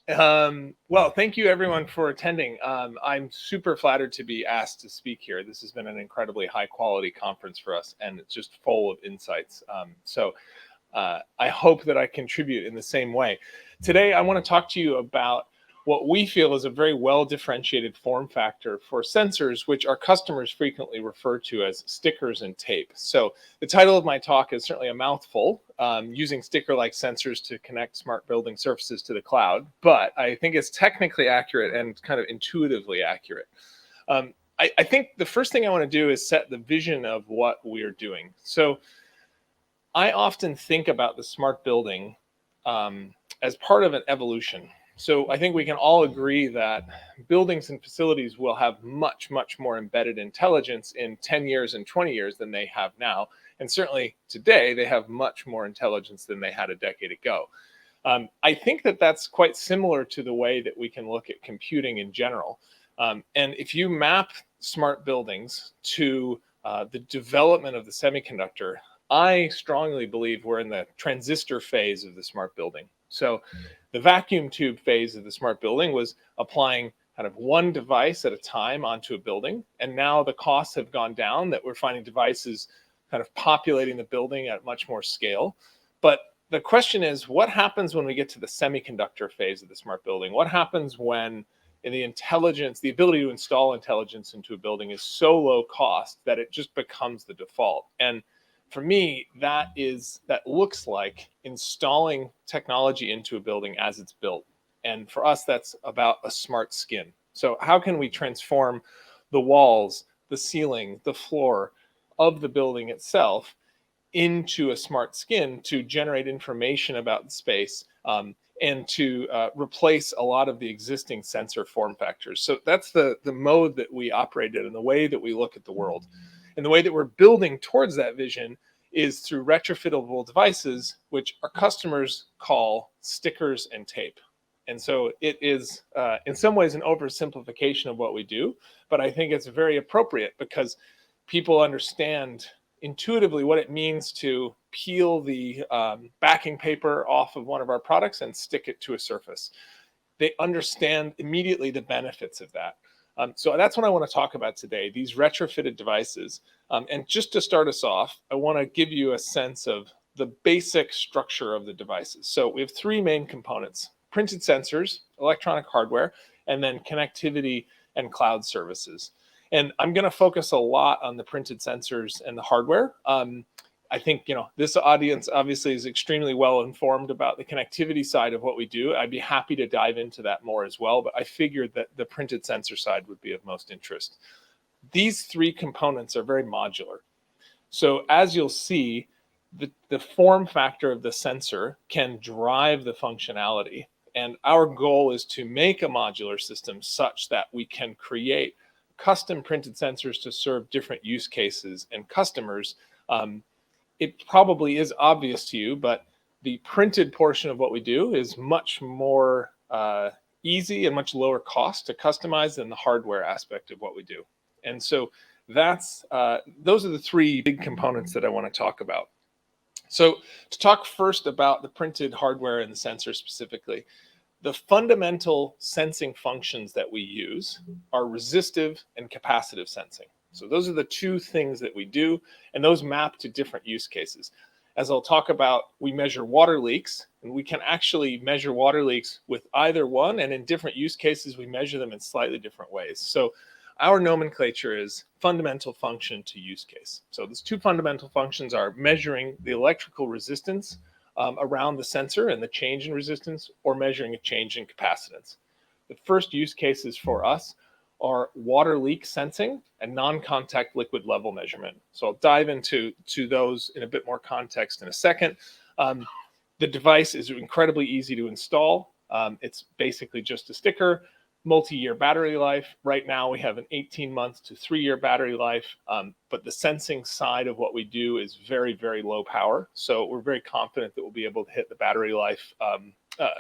Well, thank you everyone for attending. I'm super flattered to be asked to speak here. This has been an incredibly high quality conference for us, and it's just full of insights. I hope that I contribute in the same way. Today, I want to talk to you about what we feel is a very well differentiated form factor for sensors, which our customers frequently refer to as stickers and tape. So the title of my talk is certainly a mouthful, using sticker-like sensors to connect smart building surfaces to the cloud, but I think it's technically accurate and kind of intuitively accurate. I think the first thing I want to do is set the vision of what we're doing. So I often think about the smart building as part of an evolution. So I think we can all agree that buildings and facilities will have much, much more embedded intelligence in 10 years and 20 years than they have now. And certainly today, they have much more intelligence than they had a decade ago. I think that that's quite similar to the way that we can look at computing in general. And if you map smart buildings to the development of the semiconductor, I strongly believe we're in the transistor phase of the smart building. So the vacuum tube phase of the smart building was applying kind of one device at a time onto a building. And now the costs have gone down, that we're finding devices kind of populating the building at much more scale. But the question is, what happens when we get to the semiconductor phase of the smart building? What happens when the intelligence, the ability to install intelligence into a building is so low cost that it just becomes the default? And for me, that looks like installing technology into a building as it's built. And for us, that's about a smart skin. So how can we transform the walls, the ceiling, the floor of the building itself into a smart skin to generate information about the space, and to replace a lot of the existing sensor form factors? So that's the mode that we operate in and the way that we look at the world. And the way that we're building towards that vision is through retrofittable devices, which our customers call stickers and tape. And so it is, in some ways, an oversimplification of what we do, but I think it's very appropriate because people understand intuitively what it means to peel the backing paper off of one of our products and stick it to a surface. They understand immediately the benefits of that. So that's what I want to talk about today, these retrofitted devices. And just to start us off, I want to give you a sense of the basic structure of the devices. So we have three main components: printed sensors, electronic hardware, and then connectivity and cloud services. And I'm going to focus a lot on the printed sensors and the hardware. I think, this audience obviously is extremely well informed about the connectivity side of what we do. I'd be happy to dive into that more as well, but I figured that the printed sensor side would be of most interest. These three components are very modular. So as you'll see, the form factor of the sensor can drive the functionality. And our goal is to make a modular system such that we can create custom printed sensors to serve different use cases and customers. It probably is obvious to you, but the printed portion of what we do is much more easy and much lower cost to customize than the hardware aspect of what we do. And so those are the three big components that I want to talk about. So to talk first about the printed hardware and the sensor specifically, the fundamental sensing functions that we use are resistive and capacitive sensing. So those are the two things that we do, and those map to different use cases. As I'll talk about, we measure water leaks, and we can actually measure water leaks with either one, and in different use cases, we measure them in slightly different ways. So our nomenclature is fundamental function to use case. So those two fundamental functions are measuring the electrical resistance around the sensor and the change in resistance, or measuring a change in capacitance. The first use cases for us are water leak sensing and non-contact liquid level measurement. So I'll dive into those in a bit more context in a second. The device is incredibly easy to install. It's basically just a sticker, multi-year battery life. Right now we have an 18-month to 3-year battery life, but the sensing side of what we do is very, very low power. So we're very confident that we'll be able to hit the battery life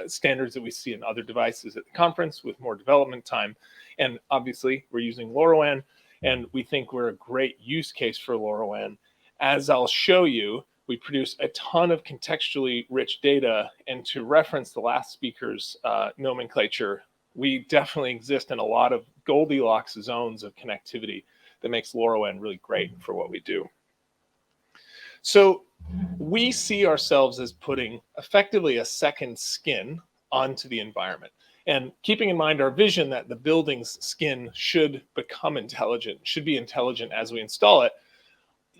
standards that we see in other devices at the conference with more development time. And obviously we're using LoRaWAN, and we think we're a great use case for LoRaWAN. As I'll show you, We produce a ton of contextually rich data, and to reference the last speaker's nomenclature, we definitely exist in a lot of Goldilocks zones of connectivity that makes LoRaWAN really great for what we do. So we see ourselves as putting effectively a second skin onto the environment. And keeping in mind our vision that the building's skin should become intelligent, should be intelligent as we install it,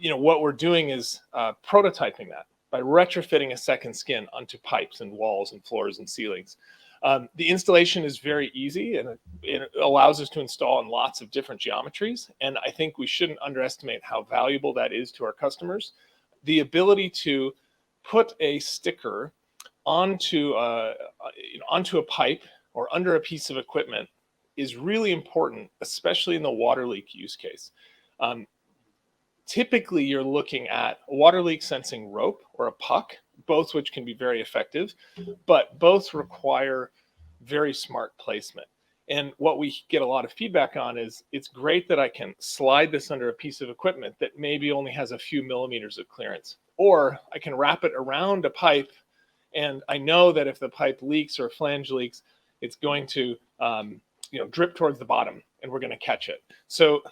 what we're doing is prototyping that by retrofitting a second skin onto pipes and walls and floors and ceilings. The installation is very easy, and it allows us to install in lots of different geometries. And I think we shouldn't underestimate how valuable that is to our customers. The ability to put a sticker onto a pipe or under a piece of equipment is really important, especially in the water leak use case. Typically, you're looking at a water leak sensing rope or a puck, both which can be very effective, but both require very smart placement. And what we get a lot of feedback on is it's great that I can slide this under a piece of equipment that maybe only has a few millimeters of clearance, or I can wrap it around a pipe, and I know that if the pipe leaks or flange leaks, it's going to drip towards the bottom, and we're going to catch it. So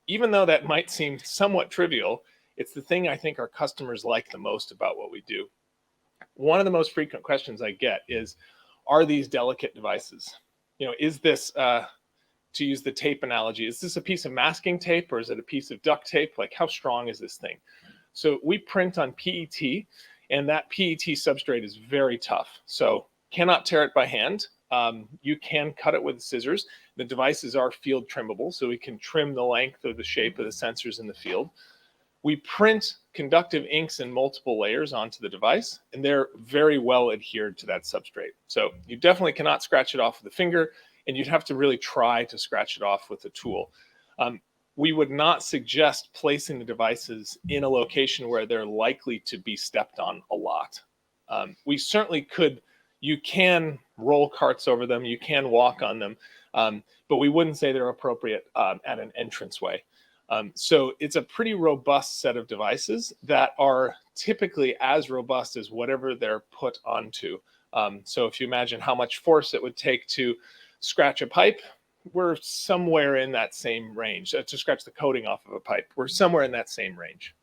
even though that might seem somewhat trivial, it's the thing I think our customers like the most about what we do. One of the most frequent questions I get is, are these delicate devices? Is this, to use the tape analogy, is this a piece of masking tape or is it a piece of duct tape? Like, how strong is this thing? So we print on PET, and that PET substrate is very tough. So cannot tear it by hand. You can cut it with scissors. The devices are field trimmable, so we can trim the length or the shape of the sensors in the field. We print conductive inks in multiple layers onto the device, and they're very well adhered to that substrate. So you definitely cannot scratch it off with a finger, and you'd have to really try to scratch it off with a tool. We would not suggest placing the devices in a location where they're likely to be stepped on a lot. We certainly could, you can roll carts over them, you can walk on them, but we wouldn't say they're appropriate at an entranceway. So it's a pretty robust set of devices that are typically as robust as whatever they're put onto. So if you imagine how much force it would take to scratch a pipe, we're somewhere in that same range. To scratch the coating off of a pipe, we're somewhere in that same range.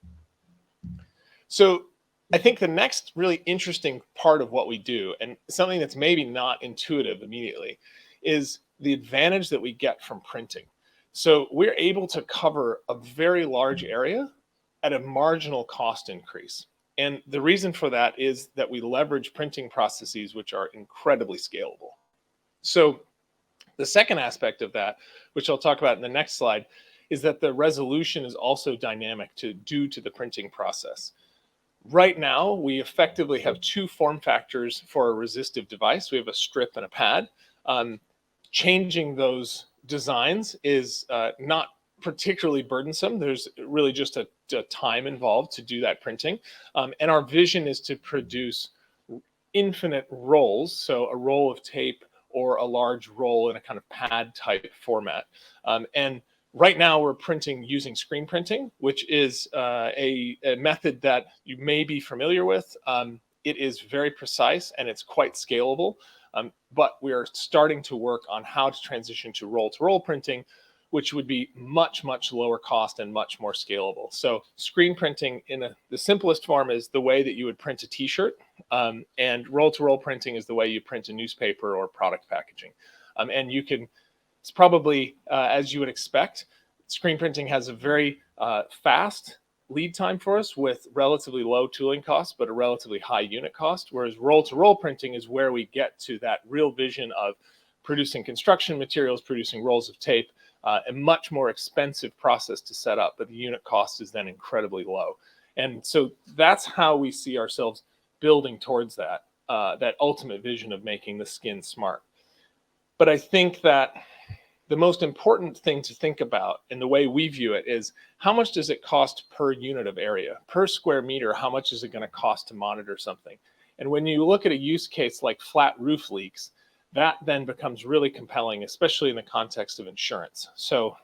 So I think the next really interesting part of what we do, and something that's maybe not intuitive immediately, is the advantage that we get from printing. So we're able to cover a very large area at a marginal cost increase. And the reason for that is that we leverage printing processes which are incredibly scalable. So the second aspect of that, which I'll talk about in the next slide, is that the resolution is also dynamic due to the printing process. Right now, we effectively have two form factors for a resistive device. We have a strip and a pad. Changing those designs is not particularly burdensome. There's really just a time involved to do that printing. And our vision is to produce infinite rolls, so a roll of tape or a large roll in a kind of pad type format. And right now we're printing using screen printing, which is a method that you may be familiar with. It is very precise and it's quite scalable. But we are starting to work on how to transition to roll-to-roll printing, which would be much, much lower cost and much more scalable. So screen printing the simplest form is the way that you would print a t-shirt, and roll-to-roll printing is the way you print a newspaper or product packaging. And it's probably, as you would expect, screen printing has a very fast lead time for us with relatively low tooling costs, but a relatively high unit cost, whereas roll-to-roll printing is where we get to that real vision of producing construction materials, producing rolls of tape, a much more expensive process to set up, but the unit cost is then incredibly low. And so that's how we see ourselves building towards that ultimate vision of making the skin smart. But I think that the most important thing to think about in the way we view it is how much does it cost per unit of area, per square meter, how much is it going to cost to monitor something? And when you look at a use case like flat roof leaks, that then becomes really compelling, especially in the context of insurance. So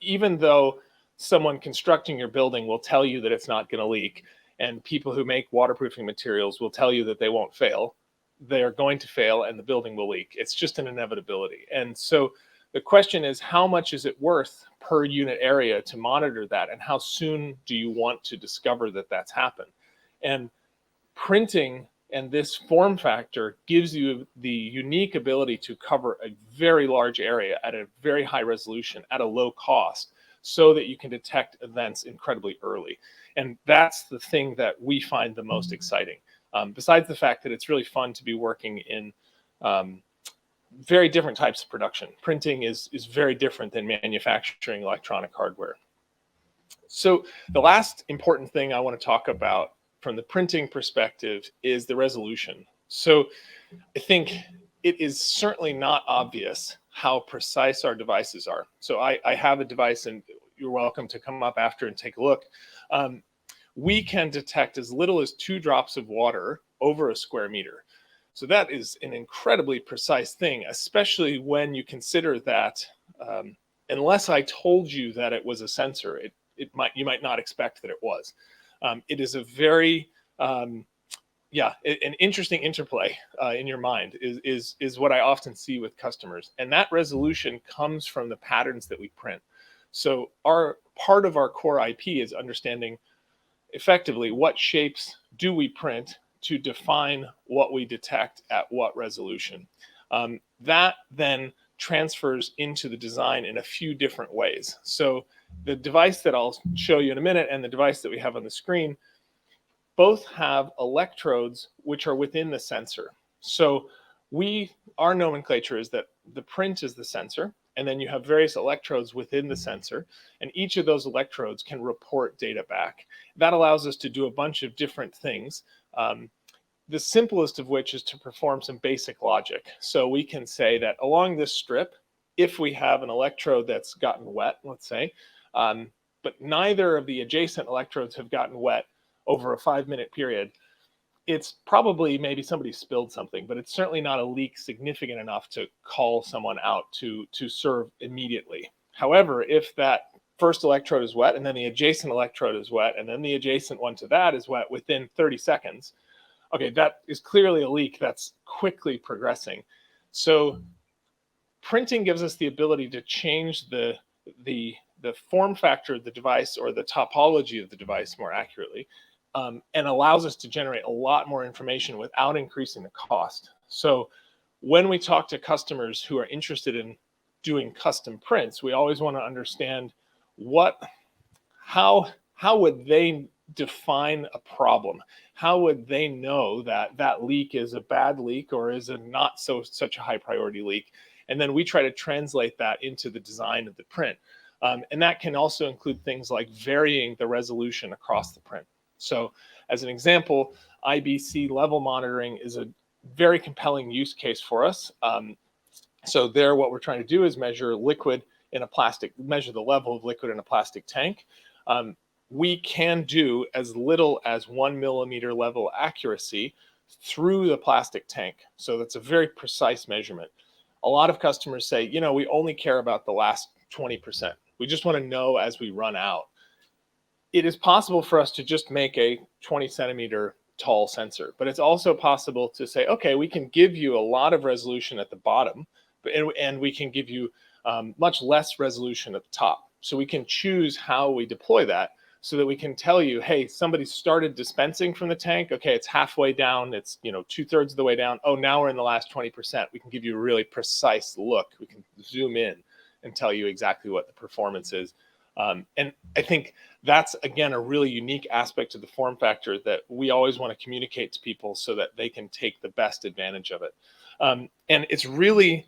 even though someone constructing your building will tell you that it's not going to leak, And people who make waterproofing materials will tell you that they won't fail. They're going to fail and the building will leak. It's just an inevitability. And so the question is, how much is it worth per unit area to monitor that? And how soon do you want to discover that that's happened? And printing and this form factor gives you the unique ability to cover a very large area at a very high resolution at a low cost so that you can detect events incredibly early. And that's the thing that we find the most exciting. Besides the fact that it's really fun to be working in very different types of production. Printing is very different than manufacturing electronic hardware. So the last important thing I want to talk about from the printing perspective is the resolution. So I think it is certainly not obvious how precise our devices are. So I have a device, and you're welcome to come up after and take a look. We can detect as little as 2 drops of water over a square meter. So that is an incredibly precise thing, especially when you consider that unless I told you that it was a sensor, you might not expect that it was. It is a very an interesting interplay in your mind is what I often see with customers, and that resolution comes from the patterns that we print. So part of our core IP is understanding effectively what shapes do we print to define what we detect at what resolution. That then transfers into the design in a few different ways. So the device that I'll show you in a minute and the device that we have on the screen both have electrodes which are within the sensor. So our nomenclature is that the print is the sensor, and then you have various electrodes within the sensor, and each of those electrodes can report data back. That allows us to do a bunch of different things. The simplest of which is to perform some basic logic. So we can say that along this strip, if we have an electrode that's gotten wet, let's say, but neither of the adjacent electrodes have gotten wet over a 5-minute period, it's probably maybe somebody spilled something, but it's certainly not a leak significant enough to call someone out to serve immediately. However, if that first electrode is wet and then the adjacent electrode is wet and then the adjacent one to that is wet within 30 seconds, okay, that is clearly a leak that's quickly progressing. So printing gives us the ability to change the form factor of the device, or the topology of the device more accurately, and allows us to generate a lot more information without increasing the cost. So when we talk to customers who are interested in doing custom prints, we always want to understand how would they define a problem? How would they know that that leak is a bad leak or is a not such a high priority leak? And then we try to translate that into the design of the print. And that can also include things like varying the resolution across the print. So as an example, IBC level monitoring is a very compelling use case for us. So there, what we're trying to do is measure measure the level of liquid in a plastic tank. We can do as little as 1 millimeter level accuracy through the plastic tank. So that's a very precise measurement. A lot of customers say, we only care about the last 20%. We just want to know as we run out. It is possible for us to just make a 20 centimeter tall sensor, but it's also possible to say, okay, we can give you a lot of resolution at the bottom, and we can give you much less resolution at the top. So we can choose how we deploy that so that we can tell you, hey, somebody started dispensing from the tank. Okay, it's halfway down. It's 2/3 of the way down. Oh, now we're in the last 20%. We can give you a really precise look. We can zoom in and tell you exactly what the performance is. And I think that's, again, a really unique aspect of the form factor that we always want to communicate to people so that they can take the best advantage of it. And it's really,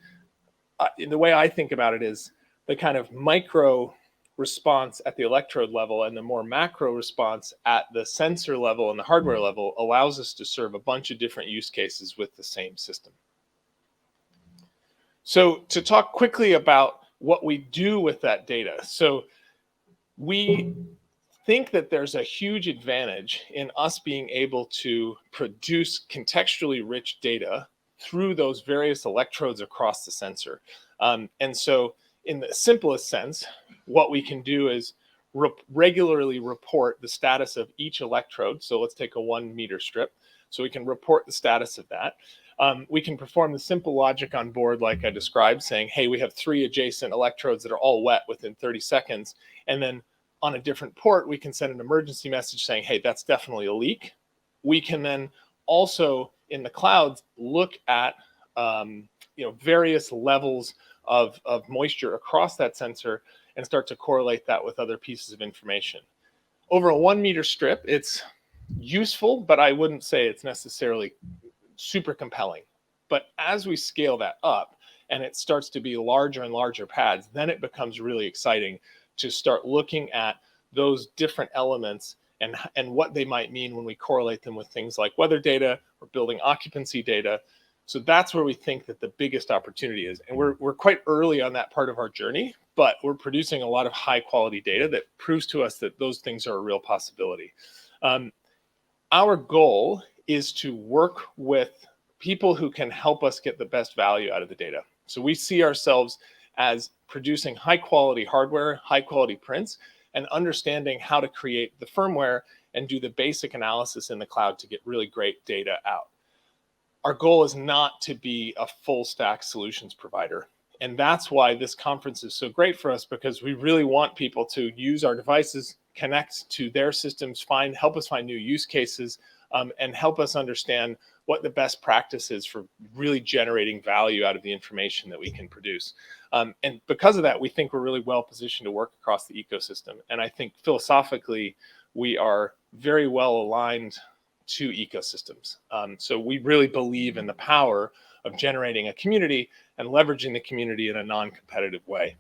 the way I think about it is the kind of micro response at the electrode level and the more macro response at the sensor level and the hardware level allows us to serve a bunch of different use cases with the same system. So to talk quickly about what we do with that data. So we think that there's a huge advantage in us being able to produce contextually rich data through those various electrodes across the sensor. And so in the simplest sense, what we can do is regularly report the status of each electrode. So let's take a 1 meter strip. So we can report the status of that. We can perform the simple logic on board like I described, saying, hey, we have 3 adjacent electrodes that are all wet within 30 seconds. And then on a different port, we can send an emergency message saying, hey, that's definitely a leak. We can then also in the clouds look at various levels of moisture across that sensor and start to correlate that with other pieces of information. Over a 1 meter strip, it's useful, but I wouldn't say it's necessarily super compelling. But as we scale that up and it starts to be larger and larger pads, then it becomes really exciting to start looking at those different elements and what they might mean when we correlate them with things like weather data or building occupancy data. So that's where we think that the biggest opportunity is. And we're quite early on that part of our journey, but we're producing a lot of high quality data that proves to us that those things are a real possibility. Our goal is to work with people who can help us get the best value out of the data. So we see ourselves as producing high quality hardware, high quality prints, and understanding how to create the firmware and do the basic analysis in the cloud to get really great data out. Our goal is not to be a full stack solutions provider. And that's why this conference is so great for us, because we really want people to use our devices, connect to their systems, help us find new use cases, and help us understand what the best practice is for really generating value out of the information that we can produce. And because of that, we think we're really well positioned to work across the ecosystem. And I think philosophically, we are very well aligned to ecosystems. So we really believe in the power of generating a community and leveraging the community in a non-competitive way.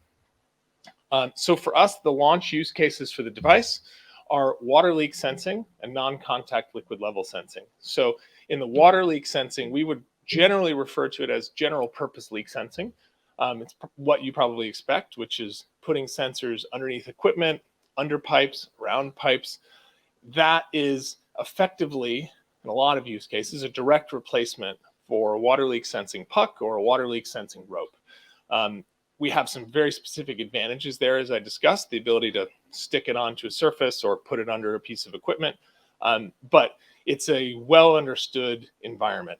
So for us, the launch use cases for the device are water leak sensing and non-contact liquid level sensing. So in the water leak sensing, we would generally refer to it as general purpose leak sensing. It's what you probably expect, which is putting sensors underneath equipment, under pipes, around pipes. That is effectively, in a lot of use cases, a direct replacement for a water leak sensing puck or a water leak sensing rope. We have some very specific advantages there, as I discussed, the ability to stick it onto a surface or put it under a piece of equipment. But it's a well understood environment.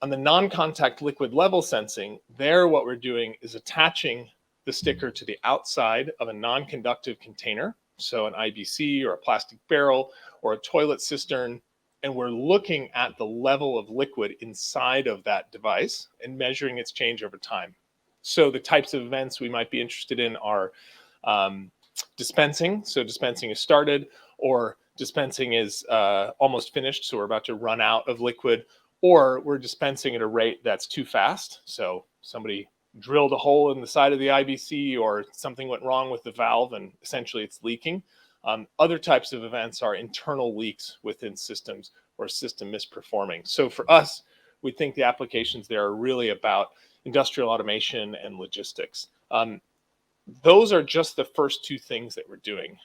On the non-contact liquid level sensing, there what we're doing is attaching the sticker to the outside of a non-conductive container, so an IBC or a plastic barrel or a toilet cistern, and we're looking at the level of liquid inside of that device and measuring its change over time. So the types of events we might be interested in are dispensing. So dispensing is started, or dispensing is almost finished, so we're about to run out of liquid, or we're dispensing at a rate that's too fast. So somebody drilled a hole in the side of the IBC, or something went wrong with the valve and essentially it's leaking. Other types of events are internal leaks within systems or system misperforming. So for us, we think the applications there are really about industrial automation and logistics. Those are just the first two things that we're doing.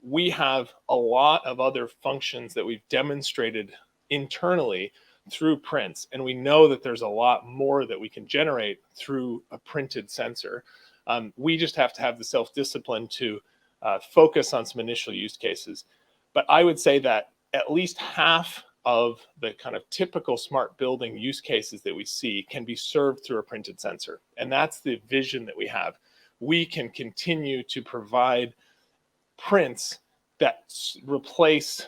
We have a lot of other functions that we've demonstrated internally through prints, and we know that there's a lot more that we can generate through a printed sensor. We just have to have the self-discipline to focus on some initial use cases. But I would say that at least half of the kind of typical smart building use cases that we see can be served through a printed sensor. And that's the vision that we have. We can continue to provide prints that replace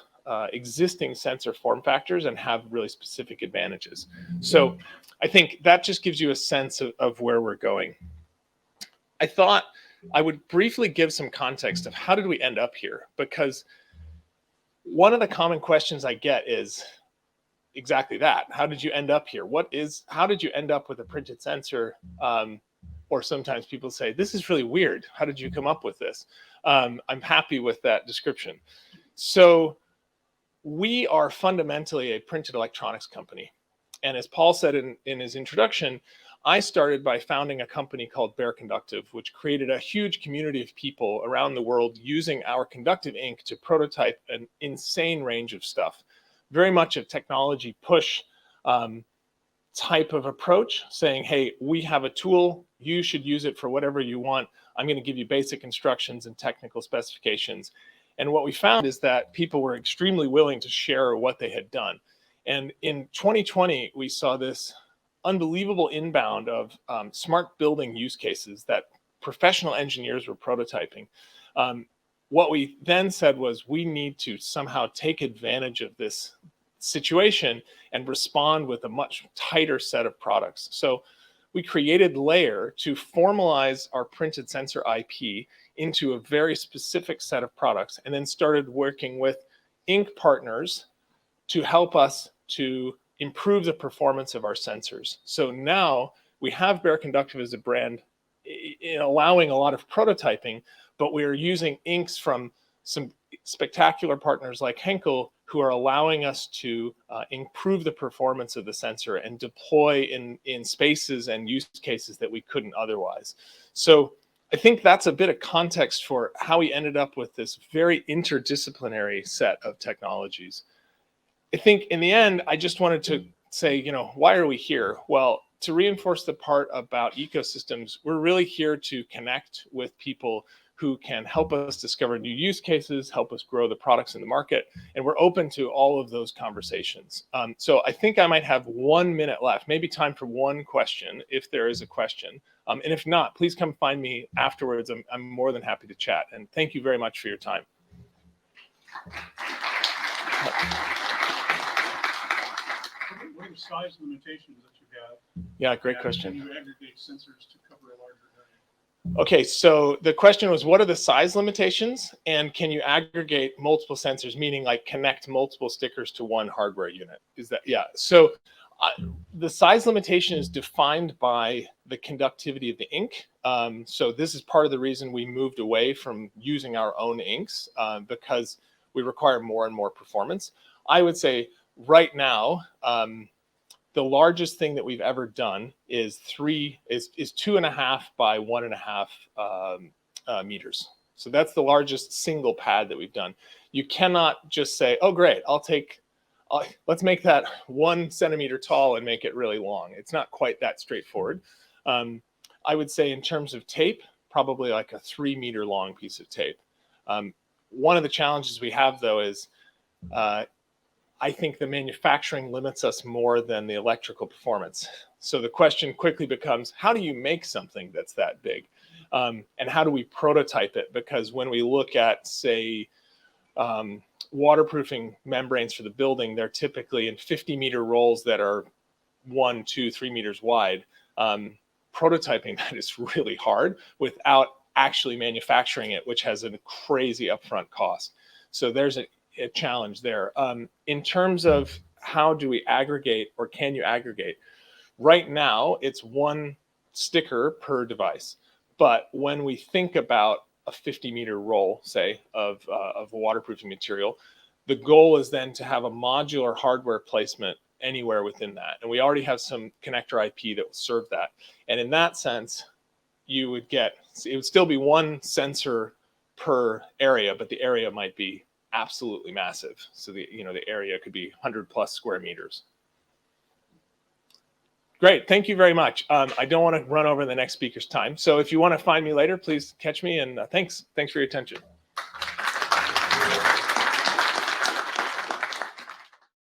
existing sensor form factors and have really specific advantages. So I think that just gives you a sense of where we're going. I thought I would briefly give some context of how did we end up here, because one of the common questions I get is exactly that. How did you end up here? How did you end up with a printed sensor? Or sometimes people say, this is really weird. How did you come up with this? I'm happy with that description. So we are fundamentally a printed electronics company. And as Paul said in his introduction, I started by founding a company called Bear Conductive, which created a huge community of people around the world using our conductive ink to prototype an insane range of stuff. Very much a technology push type of approach, saying, hey, we have a tool, you should use it for whatever you want. I'm going to give you basic instructions and technical specifications. And what we found is that people were extremely willing to share what they had done. And in 2020, we saw this unbelievable inbound of smart building use cases that professional engineers were prototyping. What we then said was, we need to somehow take advantage of this situation and respond with a much tighter set of products. So we created Laiier to formalize our printed sensor IP into a very specific set of products, and then started working with ink partners to help us to improve the performance of our sensors. So now we have Bare Conductive as a brand, allowing a lot of prototyping, but we are using inks from some spectacular partners like Henkel, who are allowing us to improve the performance of the sensor and deploy in spaces and use cases that we couldn't otherwise. So I think that's a bit of context for how we ended up with this very interdisciplinary set of technologies. I think in the end, I just wanted to say, why are we here? Well, to reinforce the part about ecosystems, we're really here to connect with people who can help us discover new use cases, help us grow the products in the market, and we're open to all of those conversations. So I think I might have 1 minute left, maybe time for one question, if there is a question. And if not, please come find me afterwards. I'm more than happy to chat. And thank you very much for your time. What are the size limitations that you have? Yeah, great question. Can you aggregate sensors to cover a larger area? Okay, so the question was, what are the size limitations, and can you aggregate multiple sensors, meaning like connect multiple stickers to one hardware unit? Is that, yeah. So the size limitation is defined by the conductivity of the ink. So this is part of the reason we moved away from using our own inks, because we require more and more performance. I would say right now, the largest thing that we've ever done is 2.5 by 1.5 meters. So that's the largest single pad that we've done. You cannot just say, oh, great, let's make that 1 centimeter tall and make it really long. It's not quite that straightforward. I would say in terms of tape, probably like a 3 meter long piece of tape. One of the challenges we have, though, is I think the manufacturing limits us more than the electrical performance. So the question quickly becomes, how do you make something that's that big? And how do we prototype it? Because when we look at, say, waterproofing membranes for the building, they're typically in 50-meter rolls that are 1, 2, 3 meters wide. Prototyping that is really hard without actually manufacturing it, which has a crazy upfront cost. So there's a challenge there. In terms of how do we aggregate, or can you aggregate? Right now, it's 1 sticker per device. But when we think about a 50-meter roll, say, of waterproofing material, the goal is then to have a modular hardware placement anywhere within that. And we already have some connector IP that will serve that. And in that sense, it would still be 1 sensor per area, but the area might be absolutely massive. So the area could be 100+ square meters. Great, thank you very much. I don't want to run over the next speaker's time. So if you want to find me later, please catch me, and thanks for your attention.